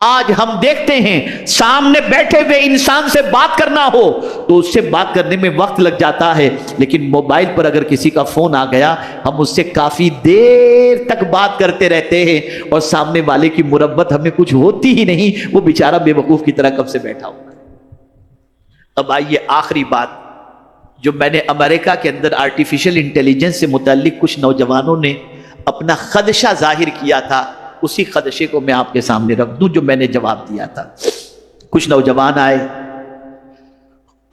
آج ہم دیکھتے ہیں سامنے بیٹھے ہوئے انسان سے بات کرنا ہو تو اس سے بات کرنے میں وقت لگ جاتا ہے، لیکن موبائل پر اگر کسی کا فون آ گیا ہم اس سے کافی دیر تک بات کرتے رہتے ہیں اور سامنے والے کی مربت ہمیں کچھ ہوتی ہی نہیں، وہ بیچارہ بے وقوف کی طرح کب سے بیٹھا ہوا ہے۔ اب آئیے آخری بات جو میں نے امریکہ کے اندر آرٹیفیشل انٹیلیجنس سے متعلق کچھ نوجوانوں نے اپنا خدشہ ظاہر کیا تھا، اسی خدشے کو میں آپ کے سامنے رکھ دوں جو میں نے جواب دیا تھا۔ کچھ نوجوان آئے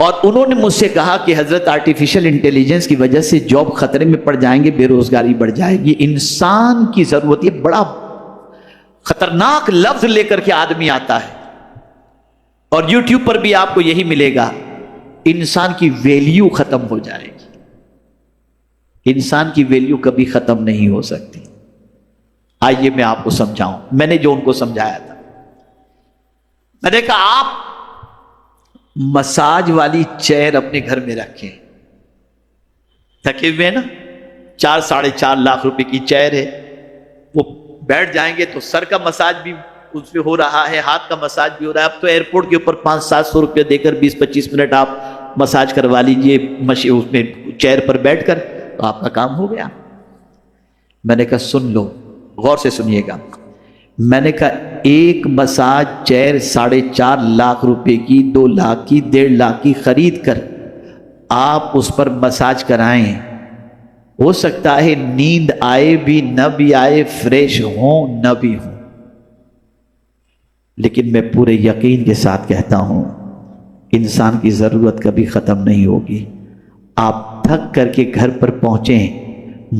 اور انہوں نے مجھ سے کہا کہ حضرت آرٹیفیشل انٹیلیجنس کی وجہ سے جاب خطرے میں پڑ جائیں گے، بے روزگاری بڑھ جائے گی، انسان کی ضرورت، یہ بڑا خطرناک لفظ لے کر کے آدمی آتا ہے، اور یوٹیوب پر بھی آپ کو یہی ملے گا، انسان کی ویلیو ختم ہو جائے گی۔ انسان کی ویلیو کبھی ختم نہیں ہو سکتی۔ آئیے میں آپ کو سمجھاؤں، میں نے جو ان کو سمجھایا تھا، میں نے کہا آپ مساج والی چیئر اپنے گھر میں رکھیں، تھکے ہوئے ہیں نا، 4-4.5 لاکھ روپے کی چیئر ہے، وہ بیٹھ جائیں گے تو سر کا مساج بھی اس پہ ہو رہا ہے، ہاتھ کا مساج بھی ہو رہا ہے۔ اب تو ایئرپورٹ کے اوپر 500-700 روپے دے کر 20-25 منٹ آپ مساج کروا لیجئے اس میں چیئر پر بیٹھ کر، تو آپ کا کام ہو گیا۔ میں نے کہا سن لو، غور سے سنیے گا، میں نے کہا ایک مساج چیئر 4.5 لاکھ روپے کی، 2 لاکھ کی، 1.5 لاکھ کی خرید کر آپ اس پر مساج کرائیں، ہو سکتا ہے نیند آئے بھی نہ بھی آئے، فریش ہوں نہ بھی ہوں، لیکن میں پورے یقین کے ساتھ کہتا ہوں انسان کی ضرورت کبھی ختم نہیں ہوگی۔ آپ تھک کر کے گھر پر پہنچیں،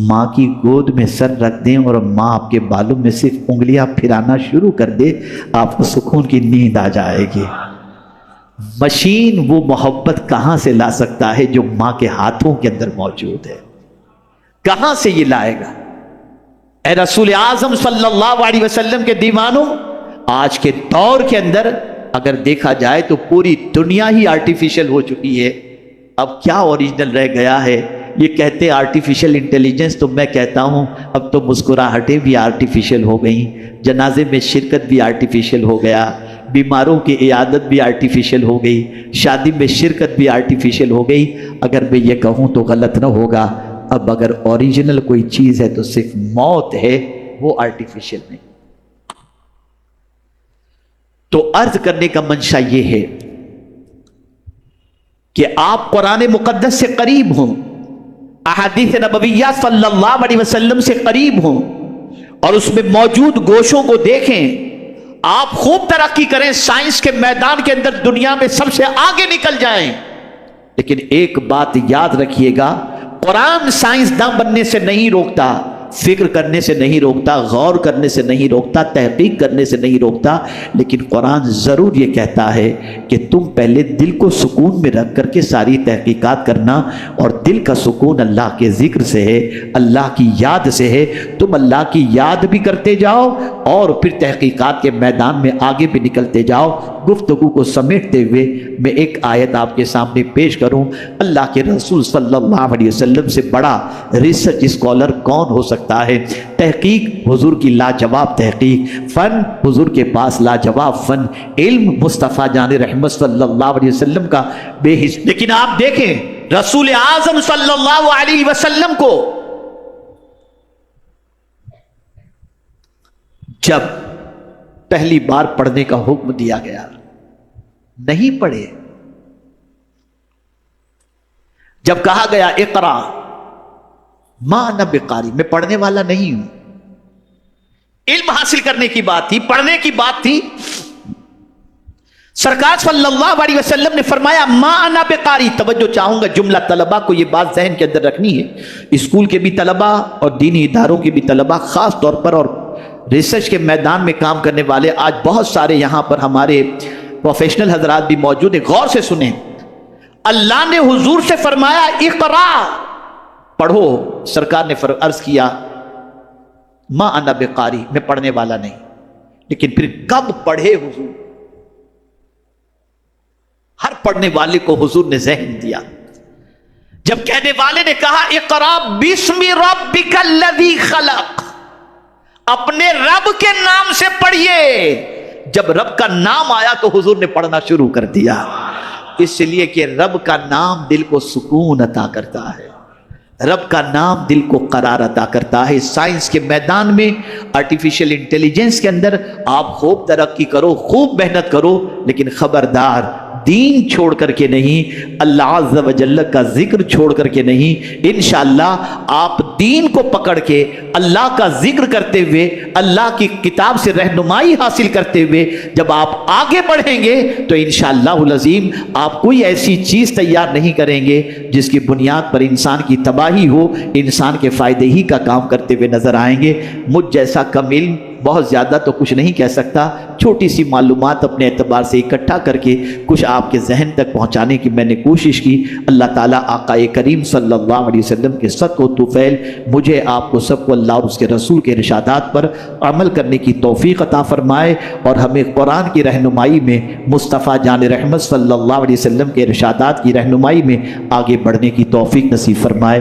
ماں کی گود میں سر رکھ دیں اور ماں آپ کے بالوں میں صرف انگلیاں پھرانا شروع کر دے، آپ کو سکون کی نیند آ جائے گی۔ مشین وہ محبت کہاں سے لا سکتا ہے جو ماں کے ہاتھوں کے اندر موجود ہے؟ کہاں سے یہ لائے گا؟ اے رسول اعظم صلی اللہ علیہ وسلم کے دیوانوں، آج کے دور کے اندر اگر دیکھا جائے تو پوری دنیا ہی آرٹیفیشل ہو چکی ہے، اب کیا اوریجنل رہ گیا ہے؟ یہ کہتے ہیں آرٹیفیشل انٹیلیجنس، تو میں کہتا ہوں اب تو مسکراہٹیں بھی آرٹیفیشل ہو گئیں، جنازے میں شرکت بھی آرٹیفیشل ہو گیا، بیماروں کی عیادت بھی آرٹیفیشل ہو گئی، شادی میں شرکت بھی آرٹیفیشل ہو گئی۔ اگر میں یہ کہوں تو غلط نہ ہوگا، اب اگر اوریجنل کوئی چیز ہے تو صرف موت ہے، وہ آرٹیفیشل نہیں۔ تو عرض کرنے کا منشا یہ ہے کہ آپ قرآن مقدس سے قریب ہوں، احادیث نبویہ صلی اللہ علیہ وسلم سے قریب ہوں، اور اس میں موجود گوشوں کو دیکھیں، آپ خوب ترقی کریں، سائنس کے میدان کے اندر دنیا میں سب سے آگے نکل جائیں، لیکن ایک بات یاد رکھیے گا، قرآن سائنسداں بننے سے نہیں روکتا، فکر کرنے سے نہیں روکتا، غور کرنے سے نہیں روکتا، تحقیق کرنے سے نہیں روکتا، لیکن قرآن ضرور یہ کہتا ہے کہ تم پہلے دل کو سکون میں رکھ کر کے ساری تحقیقات کرنا، اور دل کا سکون اللہ کے ذکر سے ہے، اللہ کی یاد سے ہے، تم اللہ کی یاد بھی کرتے جاؤ اور پھر تحقیقات کے میدان میں آگے بھی نکلتے جاؤ۔ گفتگو کو سمیٹتے ہوئے میں ایک آیت آپ کے سامنے پیش کروں، اللہ کے رسول صلی اللہ علیہ وسلم سے بڑا ریسرچ اسکالر کون ہو سکتا ہے؟ تحقیق حضور کی لاجواب تحقیق، فن حضور کے پاس لاجواب فن، علم مصطفیٰ جان رحمت صلی اللہ علیہ وسلم کا بے حس۔ لیکن آپ دیکھیں رسول اعظم صلی اللہ علیہ وسلم کو جب پہلی بار پڑھنے کا حکم دیا گیا نہیں پڑھے، جب کہا گیا اقرا ما انا بقاری، میں پڑھنے والا نہیں ہوں، علم حاصل کرنے کی بات تھی، پڑھنے کی بات تھی، سرکار صلی اللہ علیہ وسلم نے فرمایا ما انا بقاری۔ توجہ چاہوں گا، جملہ طلبہ کو یہ بات ذہن کے اندر رکھنی ہے، اسکول کے بھی طلبہ اور دینی اداروں کے بھی طلبہ خاص طور پر، اور ریسرچ کے میدان میں کام کرنے والے آج بہت سارے یہاں پر ہمارے پروفیشنل حضرات بھی موجود ہیں، غور سے سنیں۔ اللہ نے حضور سے فرمایا اقرا، پڑھو، سرکار نے عرض کیا ما انا بقاری، میں پڑھنے والا نہیں، لیکن پھر کب پڑھے حضور؟ ہر پڑھنے والے کو حضور نے ذہن دیا، جب کہنے والے نے کہا اقرا بسم ربک الذی خلق، اپنے رب کے نام سے پڑھیے، جب رب کا نام آیا تو حضور نے پڑھنا شروع کر دیا، اس لیے کہ رب کا نام دل کو سکون عطا کرتا ہے، رب کا نام دل کو قرار عطا کرتا ہے۔ سائنس کے میدان میں، آرٹیفیشل انٹیلیجنس کے اندر آپ خوب ترقی کرو، خوب محنت کرو، لیکن خبردار دین چھوڑ کر کے نہیں، اللہ عز و جل کا ذکر چھوڑ کر کے نہیں۔ انشاءاللہ آپ دین کو پکڑ کے اللہ کا ذکر کرتے ہوئے، اللہ کی کتاب سے رہنمائی حاصل کرتے ہوئے جب آپ آگے بڑھیں گے تو انشاءاللہ العظیم آپ کوئی ایسی چیز تیار نہیں کریں گے جس کی بنیاد پر انسان کی تباہی ہو، انسان کے فائدے ہی کا کام کرتے ہوئے نظر آئیں گے۔ مجھ جیسا کم علم بہت زیادہ تو کچھ نہیں کہہ سکتا، چھوٹی سی معلومات اپنے اعتبار سے اکٹھا کر کے کچھ آپ کے ذہن تک پہنچانے کی میں نے کوشش کی۔ اللہ تعالیٰ آقا کریم صلی اللہ علیہ وسلم کے صدق و طفیل مجھے، آپ کو، سب کو اللہ اور اس کے رسول کے ارشادات پر عمل کرنے کی توفیق عطا فرمائے، اور ہمیں قرآن کی رہنمائی میں، مصطفیٰ جان رحمت صلی اللہ علیہ وسلم کے ارشادات کی رہنمائی میں آگے بڑھنے کی توفیق نصیب فرمائے۔